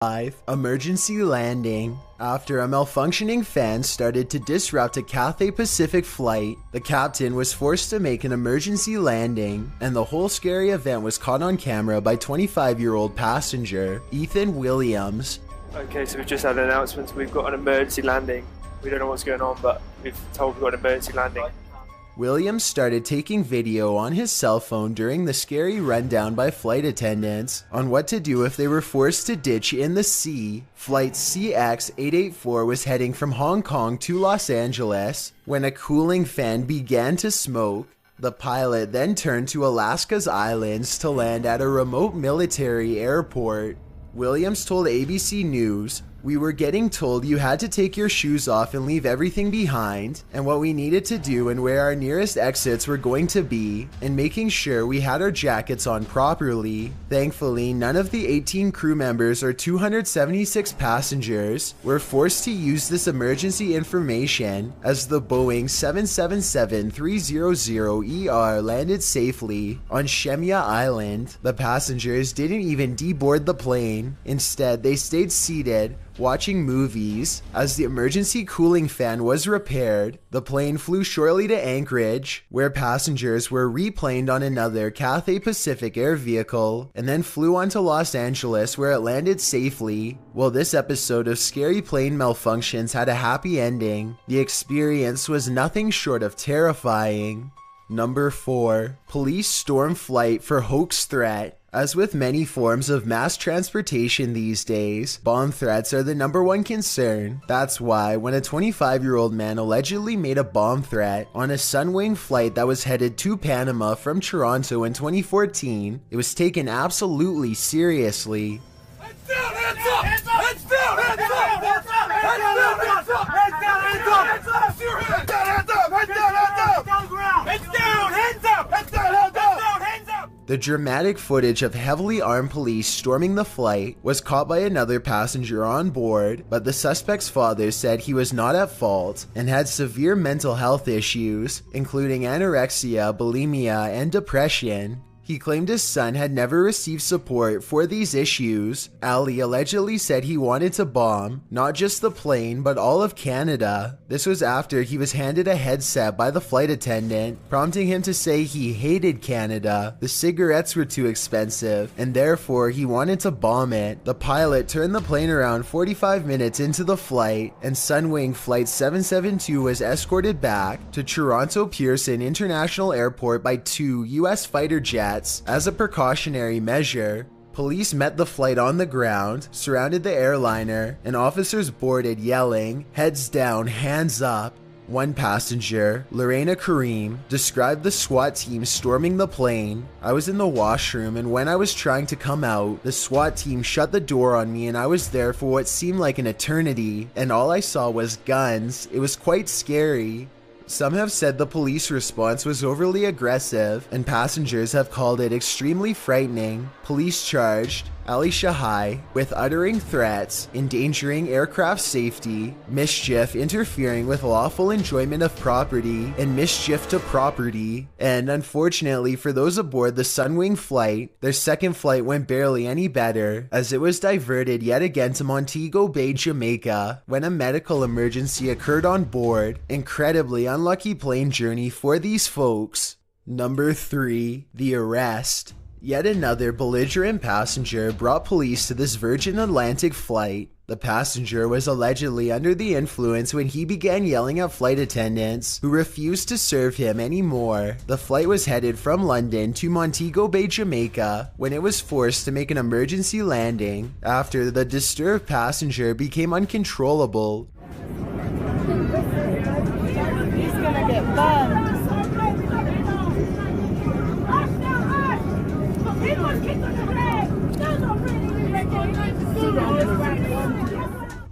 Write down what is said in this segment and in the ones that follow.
5. Emergency landing. After a malfunctioning fan started to disrupt a Cathay Pacific flight, the captain was forced to make an emergency landing, and the whole scary event was caught on camera by 25-year-old passenger Ethan Williams. Okay, so we've just had an announcement. We've got an emergency landing. We don't know what's going on, but we've told we've got an emergency landing. Williams started taking video on his cell phone during the scary rundown by flight attendants on what to do if they were forced to ditch in the sea. Flight CX-884 was heading from Hong Kong to Los Angeles when a cooling fan began to smoke. The pilot then turned to Alaska's islands to land at a remote military airport. Williams told ABC News, "We were getting told you had to take your shoes off and leave everything behind, and what we needed to do and where our nearest exits were going to be, and making sure we had our jackets on properly. Thankfully, none of the 18 crew members or 276 passengers were forced to use this emergency information as the Boeing 777-300ER landed safely on Shemya Island. The passengers didn't even deboard the plane. Instead, they stayed seated, watching movies. As the emergency cooling fan was repaired, the plane flew shortly to Anchorage, where passengers were replaned on another Cathay Pacific air vehicle, and then flew on to Los Angeles, where it landed safely. While this episode of scary plane malfunctions had a happy ending, the experience was nothing short of terrifying." Number 4. Police storm flight for hoax threat. As with many forms of mass transportation these days, bomb threats are the #1 concern. That's why when a 25-year-old man allegedly made a bomb threat on a Sunwing flight that was headed to Panama from Toronto in 2014, it was taken absolutely seriously. Heads down, hands up! Heads down, hands up! Heads down, hands up! Heads down, hands up! Heads down, hands up! Heads down, hands up! Heads down, hands up! Heads down, hands up! Heads down, hands up! The dramatic footage of heavily armed police storming the flight was caught by another passenger on board, but the suspect's father said he was not at fault and had severe mental health issues, including anorexia, bulimia, and depression. He claimed his son had never received support for these issues. Ali allegedly said he wanted to bomb not just the plane but all of Canada. This was after he was handed a headset by the flight attendant, prompting him to say he hated Canada. The cigarettes were too expensive, and therefore he wanted to bomb it. The pilot turned the plane around 45 minutes into the flight, and Sunwing Flight 772 was escorted back to Toronto Pearson International Airport by 2 U.S. fighter jets. As a precautionary measure. Police met the flight on the ground, surrounded the airliner, and officers boarded yelling, "Heads down, hands up." One passenger, Lorena Kareem, described the SWAT team storming the plane. "I was in the washroom, and when I was trying to come out, the SWAT team shut the door on me, and I was there for what seemed like an eternity, and all I saw was guns. It was quite scary." Some have said the police response was overly aggressive, and passengers have called it extremely frightening. Police charged Ali Shahai with uttering threats, endangering aircraft safety, mischief interfering with lawful enjoyment of property, and mischief to property. And unfortunately for those aboard the Sunwing flight, their second flight went barely any better, as it was diverted yet again to Montego Bay, Jamaica, when a medical emergency occurred on board. Incredibly unlucky plane journey for these folks. Number 3. The arrest. Yet another belligerent passenger brought police to this Virgin Atlantic flight. The passenger was allegedly under the influence when he began yelling at flight attendants who refused to serve him anymore. The flight was headed from London to Montego Bay, Jamaica, when it was forced to make an emergency landing after the disturbed passenger became uncontrollable. He's gonna get bummed.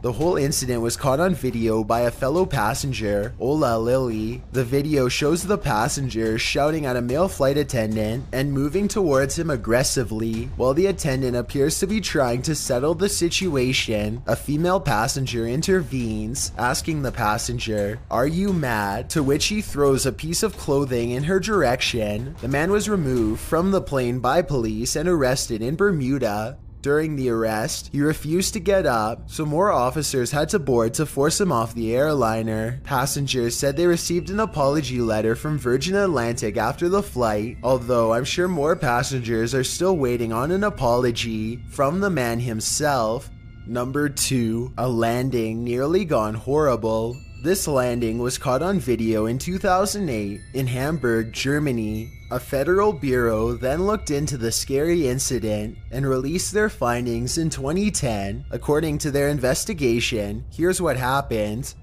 The whole incident was caught on video by a fellow passenger, Ola Lily. The video shows the passenger shouting at a male flight attendant and moving towards him aggressively. While the attendant appears to be trying to settle the situation, a female passenger intervenes, asking the passenger, "Are you mad?" To which he throws a piece of clothing in her direction. The man was removed from the plane by police and arrested in Bermuda. During the arrest, he refused to get up, so more officers had to board to force him off the airliner. Passengers said they received an apology letter from Virgin Atlantic after the flight, although I'm sure more passengers are still waiting on an apology from the man himself. Number 2. A landing nearly gone horrible. This landing was caught on video in 2008 in Hamburg, Germany. A federal bureau then looked into the scary incident and released their findings in 2010. According to their investigation, here's what happened.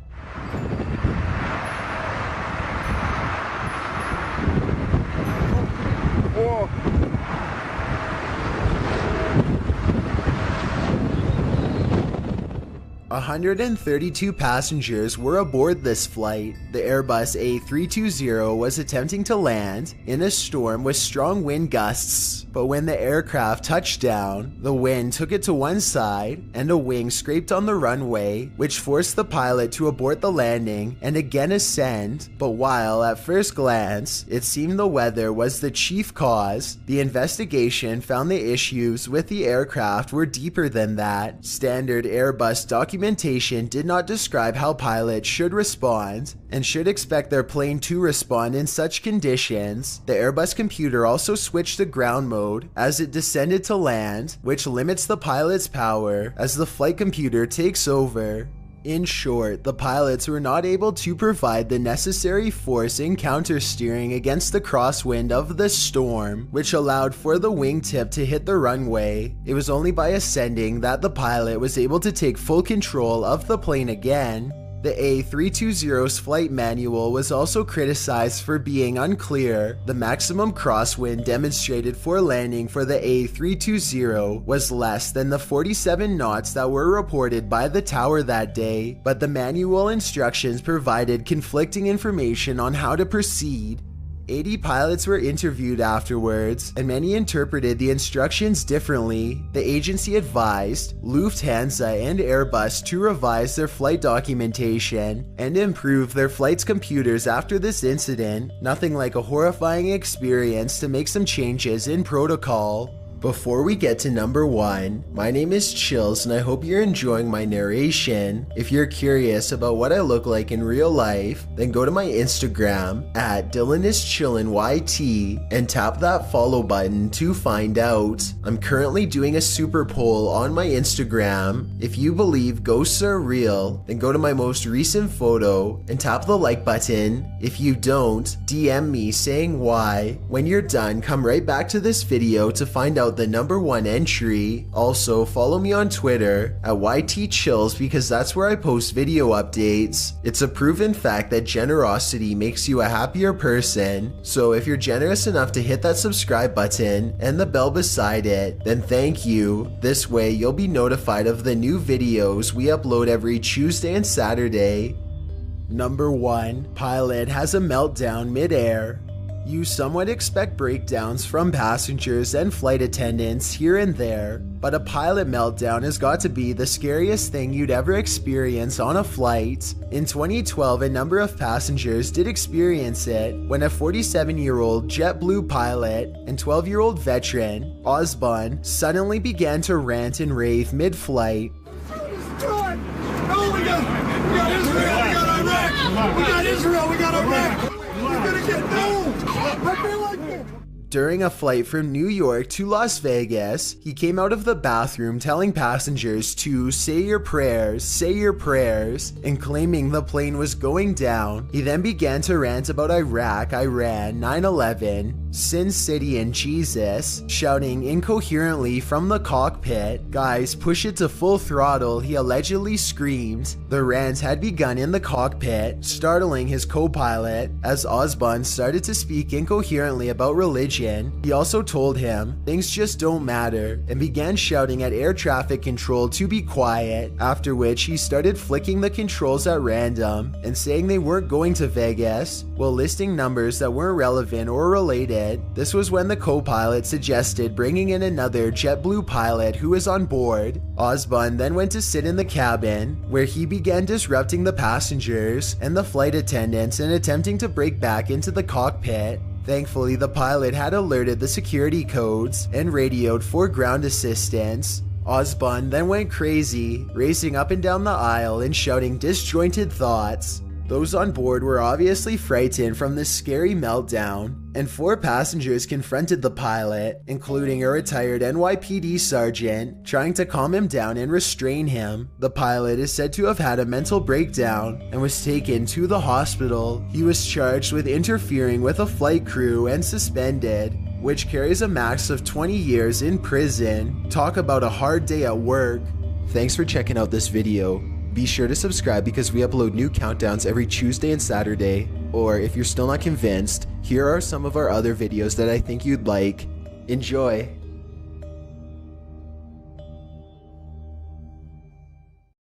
132 passengers were aboard this flight. The Airbus A320 was attempting to land in a storm with strong wind gusts, but when the aircraft touched down, the wind took it to one side and a wing scraped on the runway, which forced the pilot to abort the landing and again ascend. But while at first glance it seemed the weather was the chief cause, the investigation found the issues with the aircraft were deeper than that. Standard Airbus documentation did not describe how pilots should respond and should expect their plane to respond in such conditions. The Airbus computer also switched to ground mode as it descended to land, which limits the pilot's power as the flight computer takes over. In short, the pilots were not able to provide the necessary force in countersteering against the crosswind of the storm, which allowed for the wingtip to hit the runway. It was only by ascending that the pilot was able to take full control of the plane again. The A320's flight manual was also criticized for being unclear. The maximum crosswind demonstrated for landing for the A320 was less than the 47 knots that were reported by the tower that day, but the manual instructions provided conflicting information on how to proceed. 80 pilots were interviewed afterwards, and many interpreted the instructions differently. The agency advised Lufthansa and Airbus to revise their flight documentation and improve their flight's computers after this incident. Nothing like a horrifying experience to make some changes in protocol. Before we get to number 1, my name is Chills and I hope you're enjoying my narration. If you're curious about what I look like in real life, then go to my Instagram at DylanIsChillinYT and tap that follow button to find out. I'm currently doing a super poll on my Instagram. If you believe ghosts are real, then go to my most recent photo and tap the like button. If you don't, DM me saying why. When you're done, come right back to this video to find out the number 1 entry. Also, follow me on Twitter at YTChills because that's where I post video updates. It's a proven fact that generosity makes you a happier person. So if you're generous enough to hit that subscribe button and the bell beside it, then thank you. This way you'll be notified of the new videos we upload every Tuesday and Saturday. Number 1. Pilot has a meltdown mid-air. You somewhat expect breakdowns from passengers and flight attendants here and there, but a pilot meltdown has got to be the scariest thing you'd ever experience on a flight. In 2012, a number of passengers did experience it when a 47-year-old JetBlue pilot and 12-year-old veteran, Osbon, suddenly began to rant and rave mid-flight. No, we got Israel, we got Iraq, we got Israel, we got Iraq. We're gonna get no. I feel like it. During a flight from New York to Las Vegas, he came out of the bathroom telling passengers to say your prayers, and claiming the plane was going down. He then began to rant about Iraq, Iran, 9/11, Sin City and Jesus, shouting incoherently from the cockpit, "Guys, push it to full throttle," he allegedly screamed. The rant had begun in the cockpit, startling his co-pilot as Osbon started to speak incoherently about religion. He also told him things just don't matter and began shouting at air traffic control to be quiet, after which he started flicking the controls at random and saying they weren't going to Vegas while listing numbers that weren't relevant or related. This was when the co-pilot suggested bringing in another JetBlue pilot who was on board. Osbon then went to sit in the cabin, where he began disrupting the passengers and the flight attendants and attempting to break back into the cockpit. Thankfully, the pilot had alerted the security codes and radioed for ground assistance. Osbon then went crazy, racing up and down the aisle and shouting disjointed thoughts. Those on board were obviously frightened from this scary meltdown, and 4 passengers confronted the pilot, including a retired NYPD sergeant, trying to calm him down and restrain him. The pilot is said to have had a mental breakdown and was taken to the hospital. He was charged with interfering with a flight crew and suspended, which carries a max of 20 years in prison. Talk about a hard day at work. Thanks for checking out this video. Be sure to subscribe because we upload new countdowns every Tuesday and Saturday. Or if you're still not convinced, here are some of our other videos that I think you'd like. Enjoy!